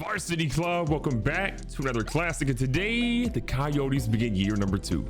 Varsity Club, welcome back to another classic, and today the Coyotes begin year number 2.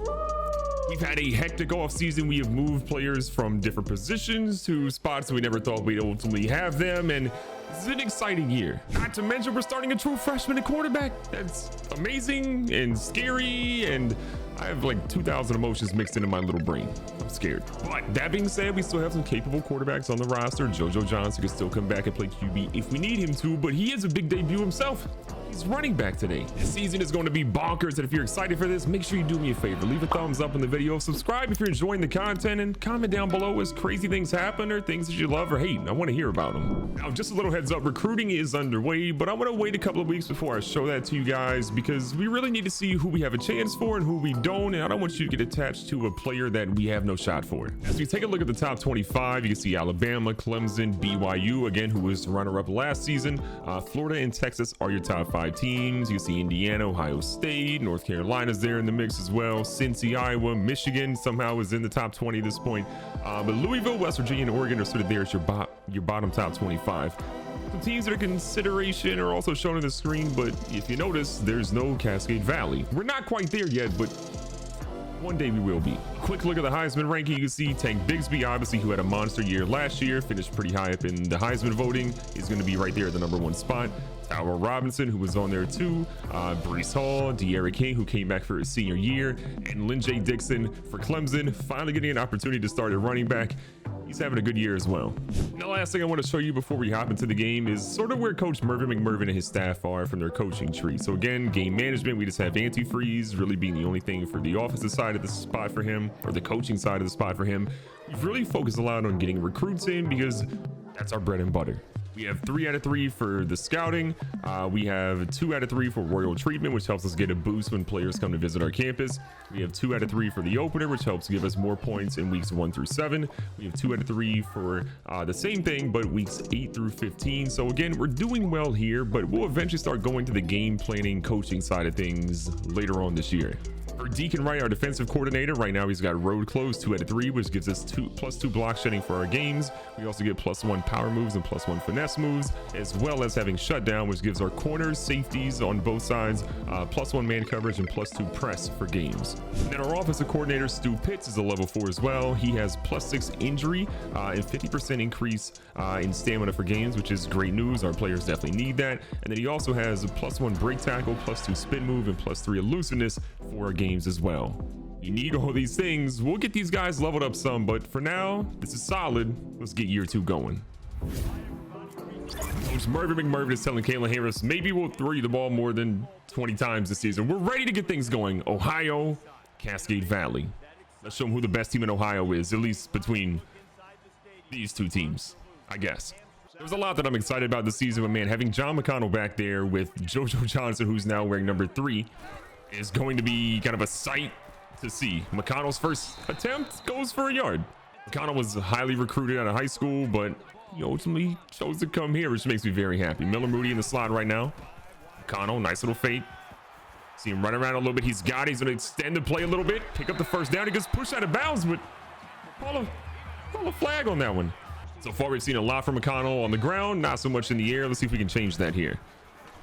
We've had a hectic off season. We have moved players from different positions to spots we never thought we'd ultimately have them, and this is an exciting year. Not to mention we're starting a true freshman at quarterback. That's amazing and scary, and I have like 2,000 emotions mixed into my little brain. I'm scared. But that being said, we still have some capable quarterbacks on the roster. JoJo Johnson can still come back and play QB if we need him to, but he is a big debut himself. He's running back today. This season is going to be bonkers, and if you're excited for this, make sure you do me a favor. Leave a thumbs up on the video, subscribe if you're enjoying the content, and comment down below as crazy things happen or things that you love or hate. I want to hear about them. Now, just a little heads up, recruiting is underway, but I want to wait a couple of weeks before I show that to you guys because we really need to see who we have a chance for and who we don't, and I don't want you to get attached to a player that we have no shot for. As we take a look at the top 25, you can see Alabama, Clemson, BYU, again, who was runner-up last season. Florida and Texas are your top 5 teams. You see Indiana, Ohio State, North Carolina's there in the mix as well. Cincy, Iowa, Michigan somehow is in the top 20 at this point. But Louisville, West Virginia, and Oregon are sort of there as your bottom top 25. Some teams that are consideration are also shown on the screen, but if you notice, there's no Cascade Valley. We're not quite there yet, but one day we will be. Quick look at the Heisman ranking. You can see Tank Bigsby, obviously, who had a monster year last year, finished pretty high up in the Heisman voting, is going to be right there at the #1 spot. Darrow Robinson, who was on there too, Breece Hall, De'Aaron King, who came back for his senior year, and Lynn J. Dixon for Clemson, finally getting an opportunity to start at running back. He's having a good year as well. And the last thing I want to show you before we hop into the game is sort of where Coach Mervin McMurvin and his staff are from their coaching tree. So again, game management, we just have antifreeze really being the only thing for the offensive side of the spot for him, or the coaching side of the spot for him. We've really focused a lot on getting recruits in because that's our bread and butter. We have 3 out of 3 for the scouting. We have 2 out of 3 for royal treatment, which helps us get a boost when players come to visit our campus. We have 2 out of 3 for the opener, which helps give us more points in weeks 1 through 7. We have 2 out of 3 for the same thing, but weeks 8 through 15. So again, we're doing well here, but we'll eventually start going to the game planning coaching side of things later on this year. For Deacon Wright, our defensive coordinator, right now he's got road close 2 out of 3, which gives us +2 block shedding for our games. We also get +1 power moves and +1 finesse moves, as well as having shutdown, which gives our corners, safeties on both sides, +1 man coverage and +2 press for games. And then our offensive coordinator, Stu Pitts, is a level 4 as well. He has +6 injury and 50% increase in stamina for games, which is great news. Our players definitely need that. And then he also has a +1 break tackle, +2 spin move, and +3 elusiveness for our games as well. You need all these things. We'll get these guys leveled up some, but for now, this is solid. Let's get year 2 going. Coach Mervin McMurvin is telling Kalen Harris, maybe we'll throw you the ball more than 20 times this season. We're ready to get things going. Ohio, Cascade Valley. Let's show them who the best team in Ohio is, at least between these 2 teams, I guess. There's a lot that I'm excited about this season, but man, having John McConnell back there with JoJo Johnson, who's now wearing number 3, is going to be kind of a sight to see. McConnell's first attempt goes for a yard. McConnell was highly recruited out of high school, but he ultimately chose to come here, which makes me very happy. Miller Moody in the slot right now. McConnell, nice little fake. See him run around a little bit. He's got it. He's going to extend the play a little bit, pick up the first down. He gets pushed out of bounds, but call a flag on that one. So far, we've seen a lot from McConnell on the ground, not so much in the air. Let's see if we can change that here.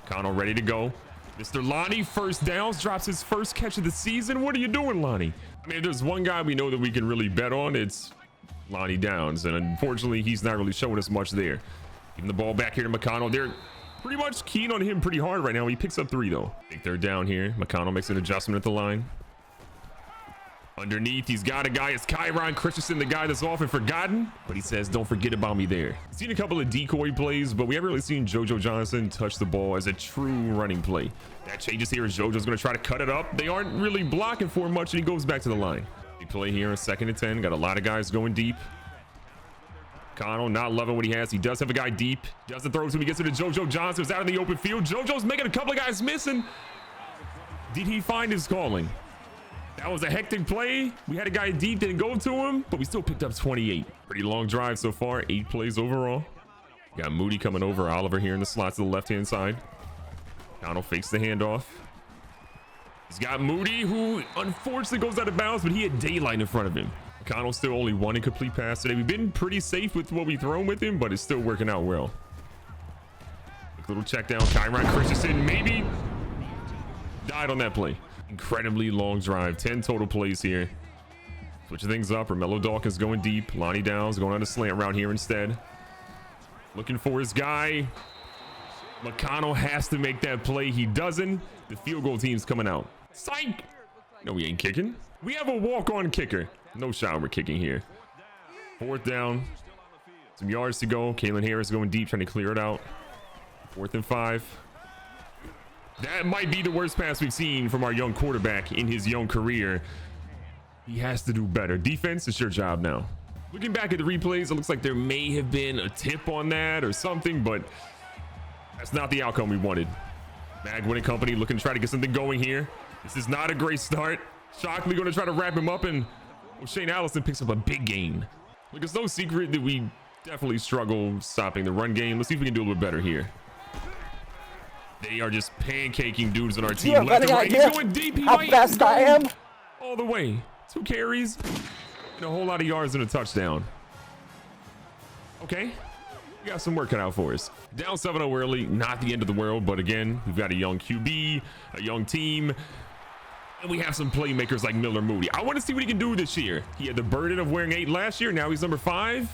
McConnell ready to go. Mr. Lonnie, first downs, drops his first catch of the season. What are you doing, Lonnie? I mean, if there's one guy we know that we can really bet on, it's Lonnie Downs. And unfortunately, he's not really showing us much there. Giving the ball back here to McConnell. They're pretty much keen on him pretty hard right now. He picks up 3, though. Big third down here. McConnell makes an adjustment at the line. Underneath, he's got a guy. It's Kyron Christensen, the guy that's often forgotten, but he says, don't forget about me there. Seen a couple of decoy plays, but we haven't really seen JoJo Johnson touch the ball as a true running play. That changes here as JoJo's going to try to cut it up. They aren't really blocking for much, and he goes back to the line. Big play here on 2nd and 10. Got a lot of guys going deep. Connell not loving what he has. He does have a guy deep. Doesn't throw it to him. He gets it to JoJo Johnson. It's out in the open field. JoJo's making a couple of guys missing. Did he find his calling? That was a hectic play. We had a guy deep, didn't go to him, but we still picked up 28. Pretty long drive so far, 8 plays overall. Got Moody coming over, Oliver here in the slot to the left-hand side. Connell fakes the handoff. He's got Moody, who unfortunately goes out of bounds, but he had daylight in front of him. McConnell still only 1 incomplete pass today. We've been pretty safe with what we thrown with him, but it's still working out well. Quick little check down. Kyron Christensen maybe died on that play. Incredibly long drive. 10 total plays here. Switching things up. Romello Dawkins going deep. Lonnie Downs going on a slant route here instead. Looking for his guy. McConnell has to make that play. He doesn't. The field goal team's coming out. Psych! No, we ain't kicking. We have a walk-on kicker. No shot we're kicking here. 4th down. Some yards to go. Kalen Harris going deep, trying to clear it out. 4th and 5. That might be the worst pass we've seen from our young quarterback in his young career. He has to do better. Defense, it's your job now. Looking back at the replays, it looks like there may have been a tip on that or something, but that's not the outcome we wanted. Magwood and company looking to try to get something going here. This is not a great start. Shockley going to try to wrap him up, and Shane Allison picks up a big gain. Look, it's no secret that we definitely struggle stopping the run game. Let's see if we can do a little bit better here. They are just pancaking dudes on our team. Left and right. He's going deep. How fast I am? All the way. 2 carries and a whole lot of yards and a touchdown. Okay. We got some work cut out for us. Down 7-0 early. Not the end of the world, but again, we've got a young QB, a young team, and we have some playmakers like Miller Moody. I want to see what he can do this year. He had the burden of wearing 8 last year. Now he's number 5, and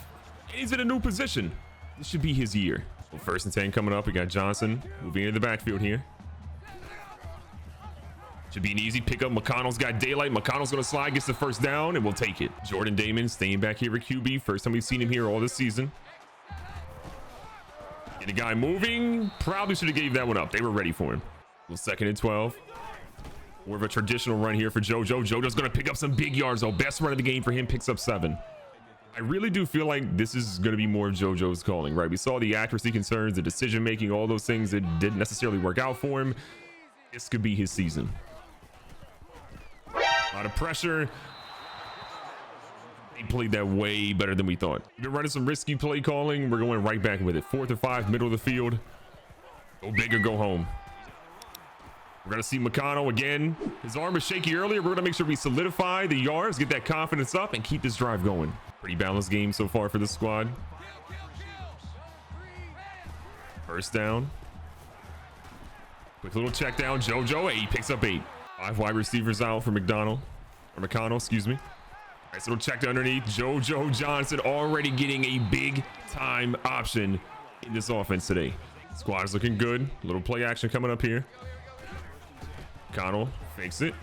he's in a new position. This should be his year. Well, 1st and 10 coming up. We got Johnson moving into the backfield here. Should be an easy pickup. McConnell's got daylight. McConnell's going to slide, gets the 1st down, and we'll take it. Jordan Damon staying back here at QB. First time we've seen him here all this season. Get a guy moving. Probably should have gave that one up. They were ready for him. Well, 2nd and 12. More of a traditional run here for JoJo. JoJo's going to pick up some big yards, though. Best run of the game for him. Picks up 7. I really do feel like this is going to be more of JoJo's calling, right? We saw the accuracy concerns, the decision-making, all those things that didn't necessarily work out for him. This could be his season. A lot of pressure. He played that way better than we thought. We've been running some risky play calling. We're going right back with it. 4th and 5, middle of the field. Go big or go home. We're going to see McConnell again. His arm was shaky earlier. We're going to make sure we solidify the yards, get that confidence up, and keep this drive going. Pretty balanced game so far for this squad. 1st down. Quick little check down. JoJo, he picks up 8. 5 wide receivers out for McConnell, excuse me. Nice little check underneath. JoJo Johnson already getting a big time option in this offense today. Squad is looking good. A little play action coming up here. McConnell fakes it.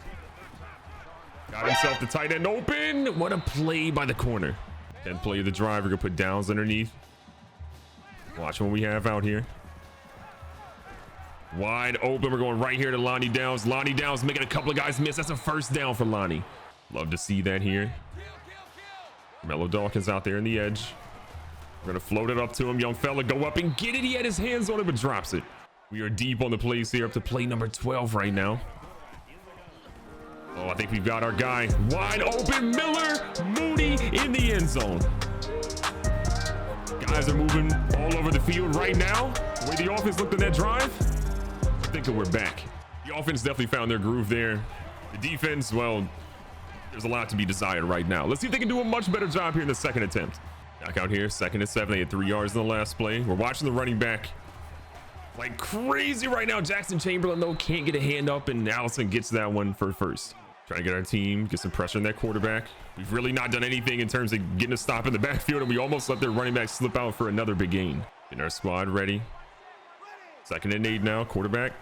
Got himself the tight end open. What a play by the corner. 10th play of the drive. We're gonna put Downs underneath. Watch what we have out here. Wide open. We're going right here to Lonnie Downs. Lonnie Downs making a couple of guys miss. That's a 1st down for Lonnie. Love to see that here. Mello Dawkins out there in the edge. We're going to float it up to him. Young fella, go up and get it. He had his hands on it, but drops it. We are deep on the plays here, up to play number 12 right now. Oh, I think we've got our guy. Wide open. Miller Moody in the end zone. Guys are moving all over the field right now. The way the offense looked in that drive, I think we're back. The offense definitely found their groove there. The defense, well, there's a lot to be desired right now. Let's see if they can do a much better job here in the 2nd attempt. Back out here, 2nd and 7. They had 3 yards in the last play. We're watching the running back like crazy right now. Jackson Chamberlain, though, can't get a hand up, and Allison gets that one for 1st. Trying to get our team, get some pressure on that quarterback. We've really not done anything in terms of getting a stop in the backfield, and we almost let their running back slip out for another big gain. Getting our squad ready. 2nd and 8 now. Quarterback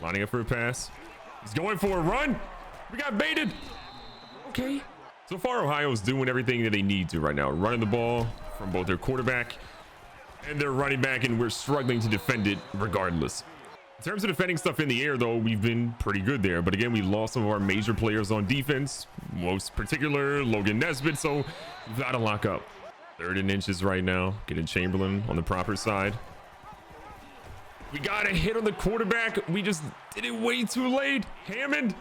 lining up for a pass. He's going for a run. We got baited. Okay. So far, Ohio's doing everything that they need to right now. Running the ball from both their quarterback and their running back, and we're struggling to defend it regardless. In terms of defending stuff in the air, though, we've been pretty good there. But again, we lost some of our major players on defense, most particular Logan Nesbitt, so we've got to lock up. 3rd and inches right now. Getting Chamberlain on the proper side. We got a hit on the quarterback. We just did it way too late. Hammond.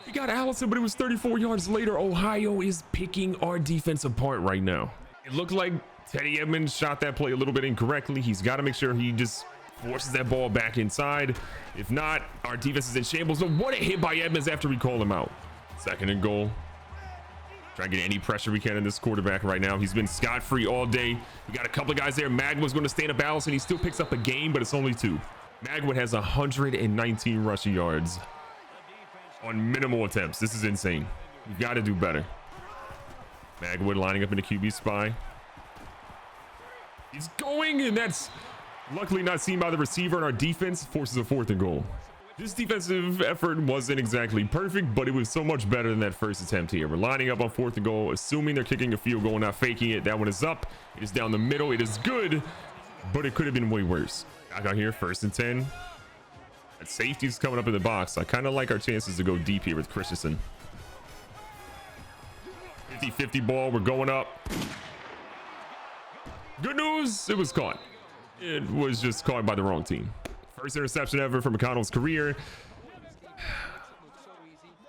We got Allison, but it was 34 yards later. Ohio is picking our defense apart right now. It looked like Teddy Edmonds shot that play a little bit incorrectly. He's got to make sure he just forces that ball back inside. If not, our defense is in shambles. So what a hit by Edmonds after we call him out. 2nd and goal. Try to get any pressure we can in this quarterback right now. He's been scot-free all day. We got a couple of guys there. Magwood's going to stand up Allison. He still picks up a game, but it's only 2. Magwood has 119 rushing yards on minimal attempts. This is insane. We've got to do better. Magwood lining up in the QB spy. He's going, and that's luckily not seen by the receiver, and our defense forces a 4th and goal. This defensive effort wasn't exactly perfect, but it was so much better than that first attempt here. We're lining up on 4th and goal, assuming they're kicking a field goal, not faking it. That one is up. It is down the middle. It is good, but it could have been way worse. Back out here, 1st and 10. That safety's coming up in the box. I kind of like our chances to go deep here with Christensen. 50-50 ball. We're going up. Good news, it was caught. It was just caught by the wrong team. First interception ever for McConnell's career.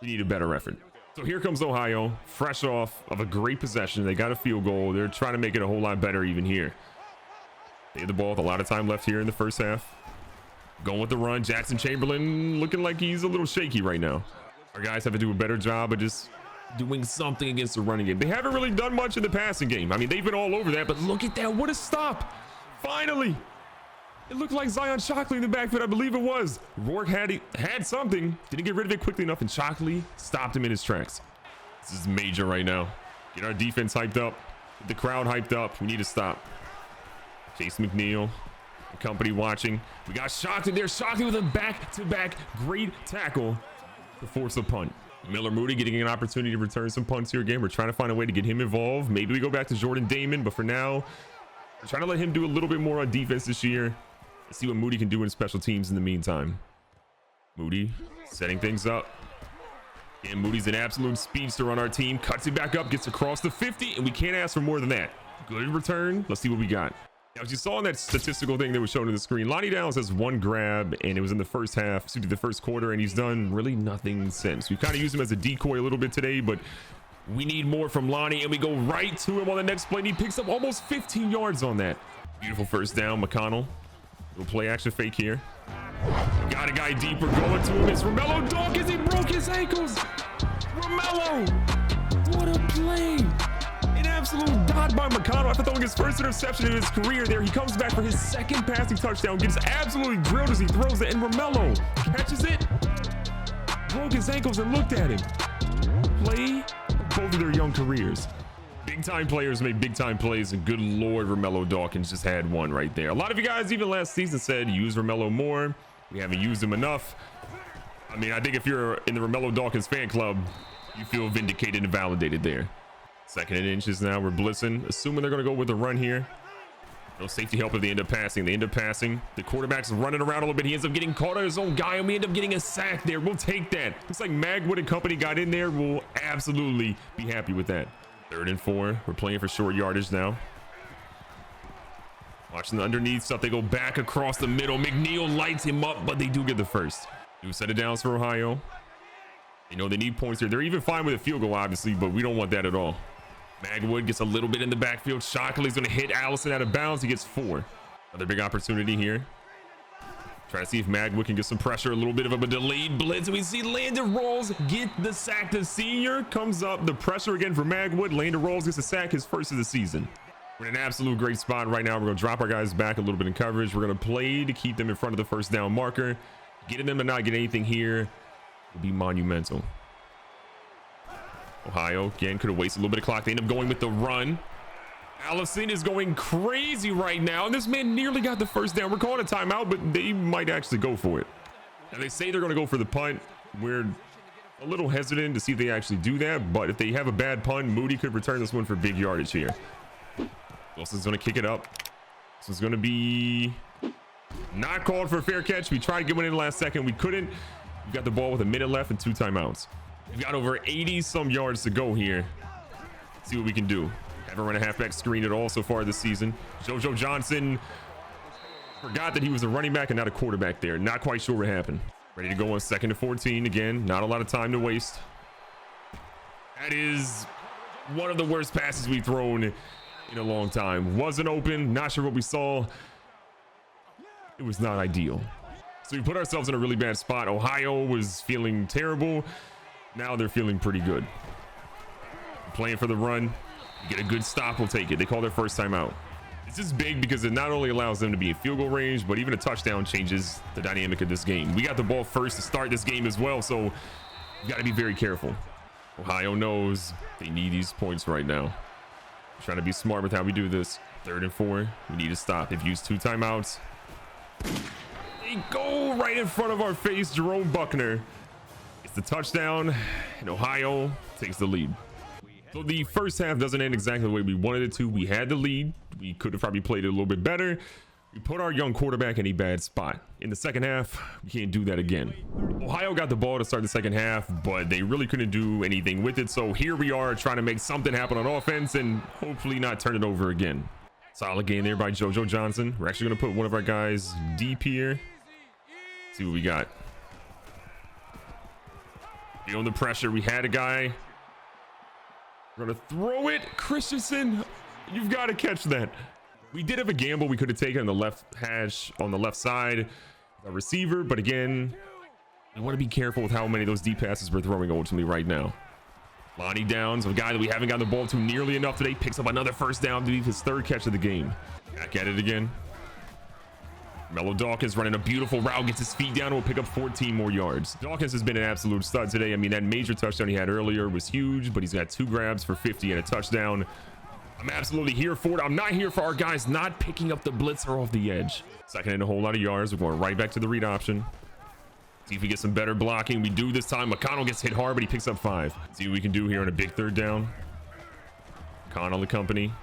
We need a better effort. So here comes Ohio, fresh off of a great possession. They got a field goal. They're trying to make it a whole lot better even here. They had the ball with a lot of time left here in the first half. Going with the run. Jackson Chamberlain looking like he's a little shaky right now. Our guys have to do a better job of just doing something against the running game. They haven't really done much in the passing game. I mean, they've been all over that, but look at that. What a stop. Finally. It looked like Zion Shockley in the backfield. I believe it was. Rourke had something. Didn't get rid of it quickly enough, and Shockley stopped him in his tracks. This is major right now. Get our defense hyped up. Get the crowd hyped up. We need to stop. Chase McNeil. The company watching. We got Shockley there. Shockley with a back-to-back great tackle to force a punt. Miller Moody getting an opportunity to return some punts here again. We're trying to find a way to get him involved. Maybe we go back to Jordan Damon, but for now, we're trying to let him do a little bit more on defense this year. Let's see what Moody can do in special teams in the meantime. Moody setting things up. And Moody's an absolute speedster on our team. Cuts it back up, gets across the 50, and we can't ask for more than that. Good return. Let's see what we got. Now, as you saw in that statistical thing that was shown on the screen, Lonnie Downs has 1 grab, and it was in the first half, the first quarter, and he's done really nothing since. We've kind of used him as a decoy a little bit today, but we need more from Lonnie, and we go right to him on the next play, and he picks up almost 15 yards on that. Beautiful first down, McConnell. Little play action fake here. Got a guy deep. We're going to him. It's Romello Dawkins. He broke his ankles. Romello. What a play. An absolute dot by McConnell. After throwing his first interception in his career there, he comes back for his 2nd passing touchdown. Gets absolutely grilled as he throws it. And Romello catches it. Broke his ankles and looked at him. Play both of their young careers. Big time players make big time plays, and good Lord, Romello Dawkins just had one right there. A lot of you guys even last season said use Romello more. We haven't used him enough. I mean, I think if you're in the Romello Dawkins fan club, you feel vindicated and validated there. 2nd and inches now. We're blitzing, assuming they're going to go with a run here. No safety help if they end up passing. They end up passing. The quarterback's running around a little bit. He ends up getting caught on his own guy, and we end up getting a sack there. We'll take that. Looks like Magwood and company got in there. We'll absolutely be happy with that. 3rd and 4. We're playing for short yardage now. Watching the underneath stuff. They go back across the middle. McNeil lights him up, but they do get the first. New set of downs for Ohio. You know, they need points here. They're even fine with a field goal, obviously, but we don't want that at all. Magwood gets a little bit in the backfield. Shockley's going to hit Allison out of bounds. He gets 4. Another big opportunity here. Try to see if Magwood can get some pressure. A little bit of a delayed blitz. And we see Landon Rawls get the sack. The senior comes up. The pressure again for Magwood. Landon Rawls gets a sack, his first of the season. We're in an absolute great spot right now. We're going to drop our guys back a little bit in coverage. We're going to play to keep them in front of the first down marker. Getting them to not get anything here will be monumental. Ohio, again, could have wasted a little bit of clock. They end up going with the run. Allison is going crazy right now, and this man nearly got the first down. We're calling a timeout, but they might actually go for it. Now, they say they're going to go for the punt. We're a little hesitant to see if they actually do that, but if they have a bad punt, Moody could return this one for big yardage here. Wilson's going to kick it up. This one's going to be not called for a fair catch. We tried getting in the last second. We couldn't. We've got the ball with a minute left and 2 timeouts. We've got over 80 some yards to go here. Let's see what we can do. Haven't run a halfback screen at all so far this season. JoJo Johnson forgot that he was a running back and not a quarterback there. Not quite sure what happened. Ready to go on 2nd and 14. Again, not a lot of time to waste. That is one of the worst passes we've thrown in a long time. Wasn't open. Not sure what we saw. It was not ideal. So we put ourselves in a really bad spot. Ohio was feeling terrible. Now they're feeling pretty good. Playing for the run. You get a good stop, we'll take it. They call their first timeout. This is big because it not only allows them to be in field goal range, but even a touchdown changes the dynamic of this game. We got the ball first to start this game as well, so you got to be very careful. Ohio knows they need these points right now. Trying to be smart with how we do this. 3rd and 4. We need to stop. They've used 2 timeouts. They go right in front of our face. Jerome Buckner. It's the touchdown, and Ohio takes the lead. So the first half doesn't end exactly the way we wanted it to. We had the lead. We could have probably played it a little bit better. We put our young quarterback in a bad spot. In the second half, we can't do that again. Ohio got the ball to start the second half, but they really couldn't do anything with it. So here we are trying to make something happen on offense and hopefully not turn it over again. Solid game there by JoJo Johnson. We're actually going to put one of our guys deep here. See what we got. Feeling the pressure. We had a guy. We're going to throw it. Christensen, you've got to catch that. We did have a gamble we could have taken on the left hash on the left side, a receiver, but again, we want to be careful with how many of those deep passes we're throwing ultimately right now. Lonnie Downs, a guy that we haven't gotten the ball to nearly enough today, picks up another first down to be his 3rd catch of the game. Back at it again. Mello Dawkins running a beautiful route, gets his feet down, and will pick up 14 more yards. Dawkins has been an absolute stud today. I mean, that major touchdown he had earlier was huge, but he's got 2 grabs for 50 and a touchdown. I'm absolutely here for it. I'm not here for our guys not picking up the blitzer off the edge. 2nd and a whole lot of yards. We're going right back to the read option. See if we get some better blocking. We do this time. McConnell gets hit hard, but he picks up 5. See what we can do here on a big 3rd down. McConnell, the company,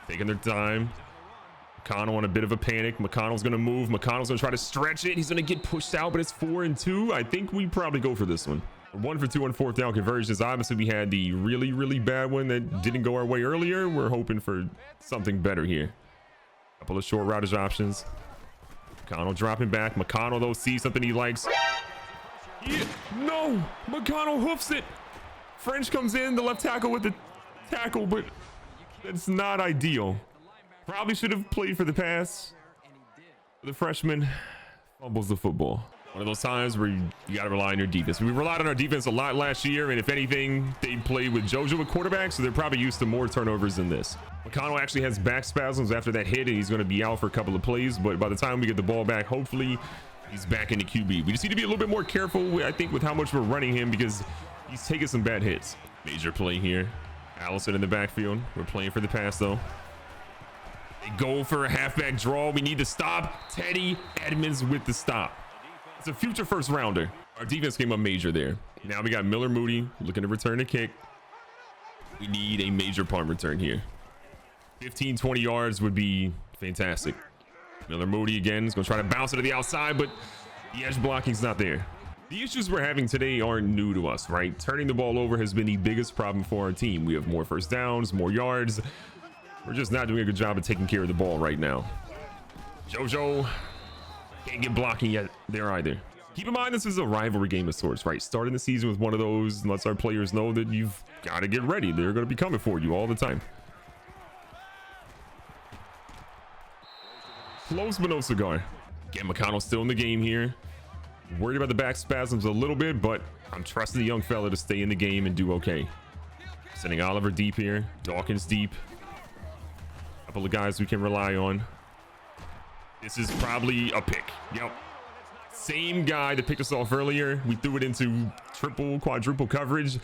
taking their time. McConnell on a bit of a panic. McConnell's going to move. McConnell's going to try to stretch it. He's going to get pushed out, but it's 4 and 2. I think we probably go for this one. 1 for 2 on 4th down conversions. Obviously, we had the really bad one that didn't go our way earlier. We're hoping for something better here. Couple of short routage options. McConnell dropping back. McConnell, though, sees something he likes. No! McConnell hoofs it. French comes in, the left tackle with the tackle, but that's not ideal. Probably should have played for the pass. The freshman fumbles the football. One of those times where you got to rely on your defense. We relied on our defense a lot last year, and if anything, they played with JoJo at quarterback, so they're probably used to more turnovers than this. McConnell actually has back spasms after that hit, and he's going to be out for a couple of plays, but by the time we get the ball back, hopefully he's back in the QB. We just need to be a little bit more careful, I think, with how much we're running him because he's taking some bad hits. Major play here. Allison in the backfield. We're playing for the pass, though. They go for a halfback draw. We need to stop. Teddy Edmonds with the stop. It's a future first rounder. Our defense came up major there. Now we got Miller Moody looking to return a kick. We need a major punt return here. 15-20 yards would be fantastic. Miller Moody again is going to try to bounce it to the outside, but the edge blocking's not there. The issues we're having today aren't new to us, right? Turning the ball over has been the biggest problem for our team. We have more first downs, more yards. We're just not doing a good job of taking care of the ball right now. JoJo can't get blocking yet there either. Keep in mind, this is a rivalry game of sorts, right? Starting the season with one of those lets our players know that you've got to get ready. They're going to be coming for you all the time. Close but no cigar. Again, McConnell still in the game here. Worried about the back spasms a little bit, but I'm trusting the young fella to stay in the game and do okay. Sending Oliver deep here. Dawkins deep. Couple of guys we can rely on. This is probably a pick. Yep. Same guy that picked us off earlier. We threw it into triple, quadruple coverage.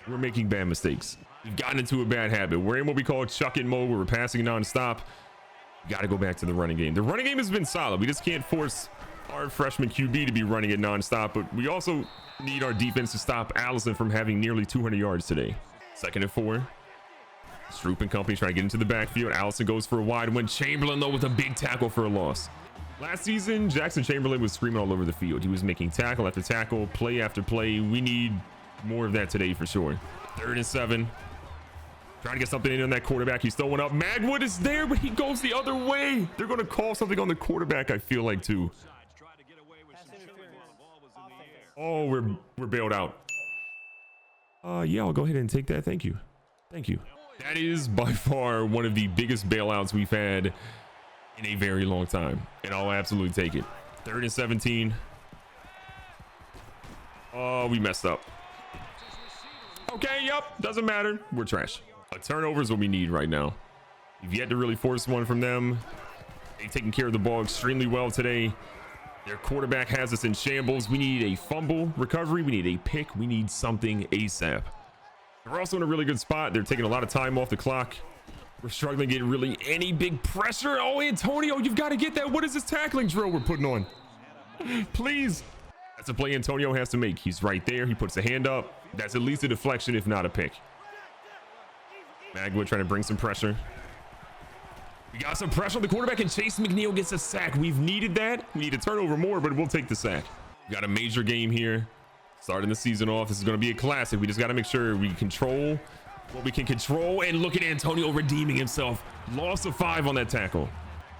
We're making bad mistakes. We've gotten into a bad habit. We're in what we call chuck it mode, where we're passing nonstop. Got to go back to the running game. The running game has been solid. We just can't force our freshman QB to be running it nonstop, but we also need our defense to stop Allison from having nearly 200 yards today. 2nd and 4. Stroop and company trying to get into the backfield. Allison goes for a wide one. Chamberlain, though, with a big tackle for a loss. Last season, Jackson Chamberlain was screaming all over the field. He was making tackle after tackle, play after play. We need more of that today for sure. 3rd and 7. Trying to get something in on that quarterback. He's throwing up. Magwood is there, but he goes the other way. They're going to call something on the quarterback, I feel like, too. Oh, we're bailed out. Yeah, I'll go ahead and take that. Thank you. Thank you. That is by far one of the biggest bailouts we've had in a very long time, and I'll absolutely take it. 3rd and 17. Oh, we messed up. Okay, yep, doesn't matter. We're trash. A turnover is what we need right now. We've yet to really force one from them. They've taken care of the ball extremely well today. Their quarterback has us in shambles. We need a fumble recovery. We need a pick. We need something ASAP. We're also in a really good spot. They're taking a lot of time off the clock. We're struggling to get really any big pressure. Oh, Antonio, you've got to get that. What is this tackling drill we're putting on? Please. That's a play Antonio has to make. He's right there. He puts a hand up. That's at least a deflection, if not a pick. Magwood trying to bring some pressure. We got some pressure on the quarterback, and Chase McNeil gets a sack. We've needed that. We need to turn over more, but we'll take the sack. We got a major game here. Starting the season off. This is going to be a classic. We just got to make sure we control what we can control. And look at Antonio redeeming himself. Loss of 5 on that tackle.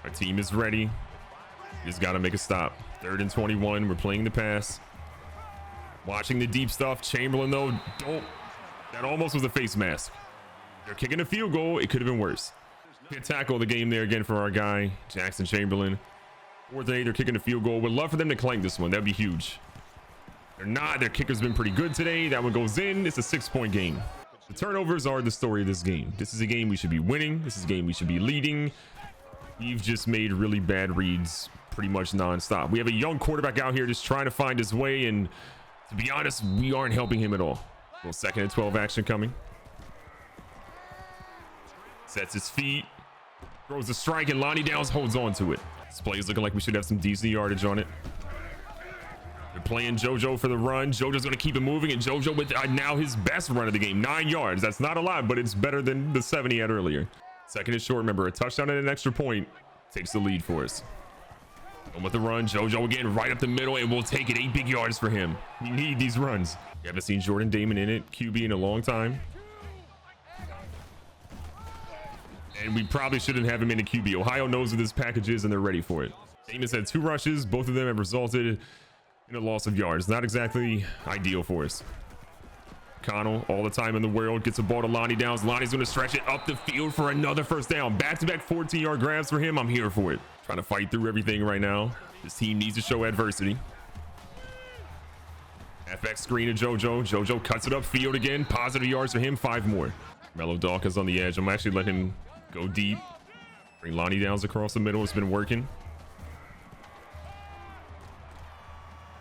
Our team is ready. We just got to make a stop. 3rd and 21. We're playing the pass. Watching the deep stuff. Chamberlain, though, that almost was a face mask. They're kicking a field goal. It could have been worse. Good tackle of the game there again for our guy, Jackson Chamberlain. 4th and 8, they're kicking a field goal. Would love for them to clank this one. That'd be huge. They're not. Their kicker's been pretty good today. That one goes in. It's a 6-point game. The turnovers are the story of this game. This is a game we should be winning. This is a game we should be leading. We've just made really bad reads pretty much nonstop. We have a young quarterback out here just trying to find his way, and to be honest, we aren't helping him at all. Little 2nd and 12 action coming. Sets his feet. Throws a strike, and Lonnie Downs holds on to it. This play is looking like we should have some decent yardage on it. They're playing JoJo for the run. JoJo's going to keep it moving, and JoJo with now his best run of the game. 9 yards. That's not a lot, but it's better than the 7 he had earlier. 2nd is short. Remember, a touchdown and an extra point takes the lead for us. Going with the run. JoJo again right up the middle, and we'll take it. 8 big yards for him. We need these runs. We haven't seen Jordan Damon in it, QB, in a long time. And we probably shouldn't have him in a QB. Ohio knows what this package is, and they're ready for it. Damon's had 2 rushes. Both of them have resulted in a loss of yards. Not exactly ideal for us. Connell, all the time in the world, gets a ball to Lonnie Downs. Lonnie's going to stretch it up the field for another first down. Back-to-back 14-yard grabs for him. I'm here for it. Trying to fight through everything right now. This team needs to show adversity. FX screen to JoJo. JoJo cuts it up field again. Positive yards for him. 5 more. Mellow Dawkins on the edge. I'm actually letting him go deep. Bring Lonnie Downs across the middle. It's been working.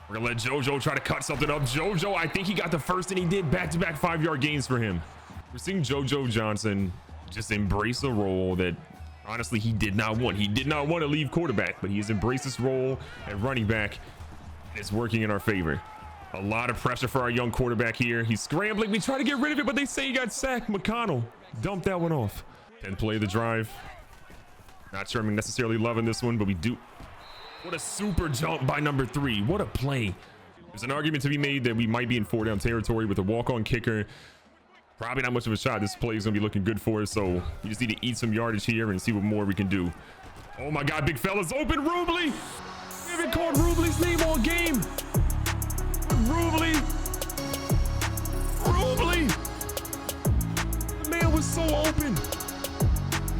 We're gonna let JoJo try to cut something up. JoJo, I think he got the first, and he did. Back-to-back 5-yard gains for him. We're seeing JoJo Johnson just embrace a role that honestly he did not want. He did not want to leave quarterback, but he has embraced this role at running back. It's working in our favor. A lot of pressure for our young quarterback here. He's scrambling. We try to get rid of it, but they say he got sacked. McConnell dumped that one off. 10th play of the drive. Not sure I'm necessarily loving this one, but we do. What a super jump by number 3. What a play. There's an argument to be made that we might be in 4-down territory with a walk-on kicker. Probably not much of a shot. This play is going to be looking good for us, so we just need to eat some yardage here and see what more we can do. Oh my God, big fella's open. Rubley. We haven't called Rubley's name all game. Rubley. The man was so open.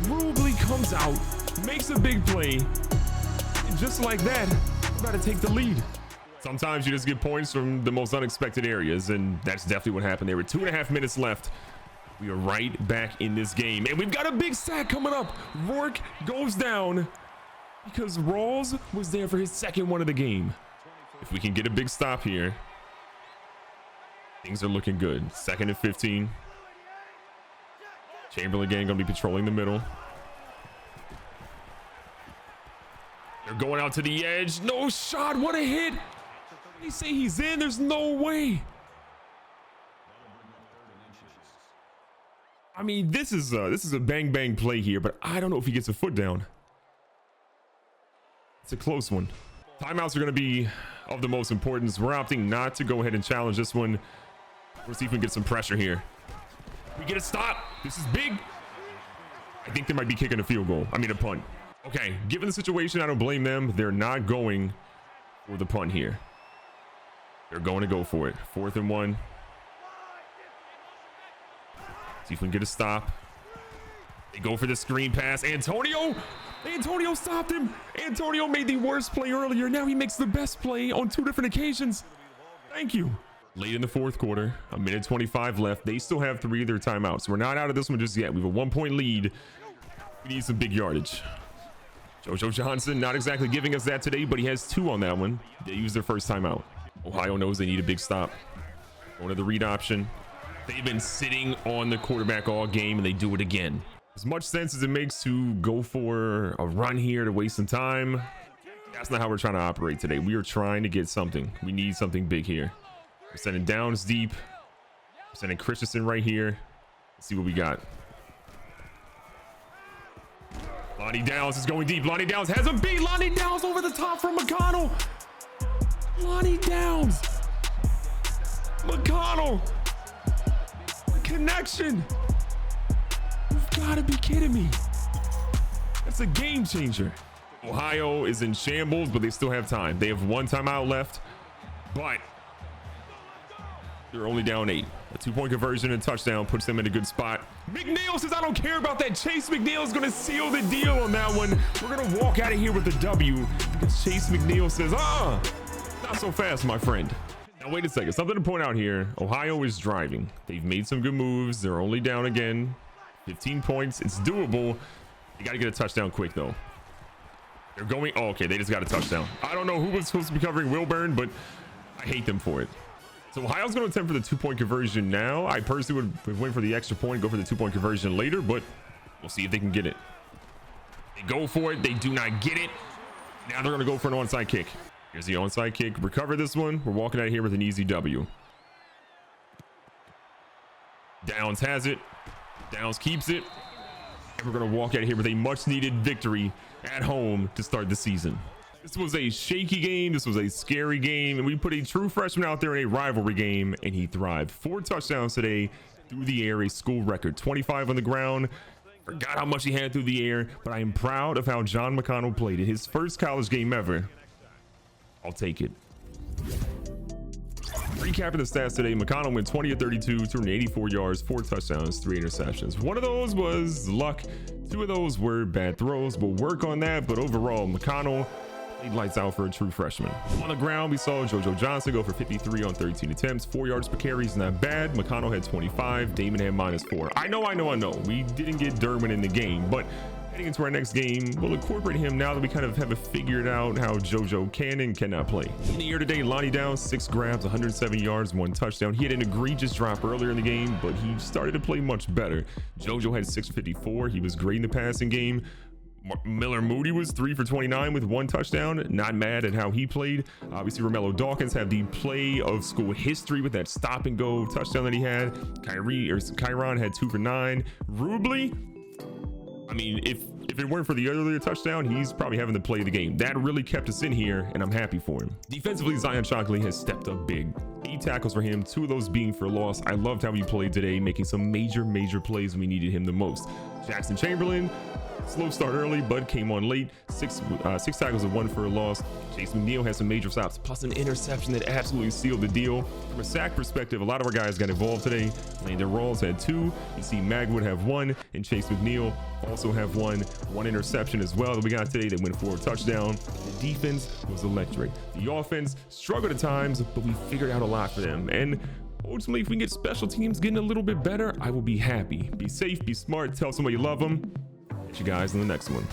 Rubley comes out, makes a big play. Just like that, we're about to take the lead. Sometimes you just get points from the most unexpected areas, and that's definitely what happened there. With 2.5 minutes left, we are right back in this game, and we've got a big sack coming up. Rourke goes down because Rawls was there for his 2nd one of the game. If we can get a big stop here, things are looking good. 2nd and 15. Chamberlain again gonna be patrolling the middle. They're going out to the edge. No shot. What a hit. They say he's in. There's no way. I mean, this is a bang bang play here, but I don't know if he gets a foot down. It's a close one. Timeouts are going to be of the most importance. We're opting not to go ahead and challenge this one. We'll see if we can get some pressure here. We get a stop. This is big. I think they might be kicking a field goal. I mean, a punt. Okay, given the situation, I don't blame them. They're not going for the punt here. They're going to go for it. 4th and 1. See if we can get a stop. They go for the screen pass. Antonio stopped him. Antonio made the worst play earlier. Now he makes the best play on 2 different occasions. Thank you. Late in the fourth quarter, a minute 25 left. They still have 3 of their timeouts. We're not out of this one just yet. We have a 1-point lead. We need some big yardage. JoJo Johnson not exactly giving us that today, but he has 2 on that one. They use their first timeout. Ohio knows they need a big stop. Going to the read option. They've been sitting on the quarterback all game, and they do it again. As much sense as it makes to go for a run here to waste some time, that's not how we're trying to operate today. We are trying to get something. We need something big here. We're sending downs deep. We're sending Christensen right here. Let's see what we got. Lonnie Downs is going deep. Lonnie Downs has a beat. Lonnie Downs over the top from McConnell. Lonnie Downs. McConnell. Connection. You've got to be kidding me. That's a game changer. Ohio is in shambles, but they still have time. They have 1 timeout left, but they're only down 8. A 2-point conversion and touchdown puts them in a good spot. McNeil says, I don't care about that. Chase McNeil is going to seal the deal on that one. We're going to walk out of here with a W because Chase McNeil says, not so fast, my friend. Now, wait a second. Something to point out here. Ohio is driving. They've made some good moves. They're only down again. 15 points. It's doable. You got to get a touchdown quick, though. They're going. Oh, okay. They just got a touchdown. I don't know who was supposed to be covering Wilburn, but I hate them for it. So Ohio's going to attempt for the 2-point conversion now. I personally would win for the extra point, go for the 2-point conversion later, but we'll see if they can get it. They go for it. They do not get it. Now they're going to go for an onside kick. Here's the onside kick. Recover this one. We're walking out of here with an easy W. Downs has it. Downs keeps it. And we're going to walk out of here with a much needed victory at home to start the season. This was a shaky game. This was a scary game. And we put a true freshman out there in a rivalry game, and he thrived. 4 touchdowns today through the air, a school record. 25 on the ground. Forgot how much he had through the air, but I am proud of how John McConnell played in his first college game ever. I'll take it. Recapping the stats today, McConnell went 20 of 32, 284 yards, 4 touchdowns, 3 interceptions. One of those was luck. 2 of those were bad throws. We'll work on that, but overall, McConnell played lights out for a true freshman. On the ground, we saw JoJo Johnson go for 53 on 13 attempts, 4 yards per carry is not bad. McConnell had 25, Damon had -4. I know. We didn't get Derwin in the game, but heading into our next game, we'll incorporate him now that we kind of have figured out how JoJo can and cannot play. In the year today, Lonnie Downs, 6 grabs, 107 yards, 1 touchdown. He had an egregious drop earlier in the game, but he started to play much better. JoJo had 6 for 54. He was great in the passing game. Miller Moody was 3 for 29 with 1 touchdown. Not mad at how he played. Obviously, Romello Dawkins had the play of school history with that stop and go touchdown that he had. Kyron had 2 for 9. Rubley, I mean, if it weren't for the earlier touchdown, he's probably having the play of the game. That really kept us in here, and I'm happy for him. Defensively, Zion Shockley has stepped up big. 8 tackles for him, 2 of those being for loss. I loved how he played today, making some major plays when we needed him the most. Jackson Chamberlain, slow start early, but came on late. 6 tackles and 1 for a loss. Chase McNeil had some major stops, plus an interception that absolutely sealed the deal. From a sack perspective, a lot of our guys got involved today. Landon Rawls had 2. You see Magwood have 1, and Chase McNeil also have 1 interception as well that we got today that went for a touchdown. The defense was electric. The offense struggled at times, but we figured out a lot for them. And ultimately, if we can get special teams getting a little bit better, I will be happy. Be safe, be smart, tell somebody you love them. Catch you guys in the next one.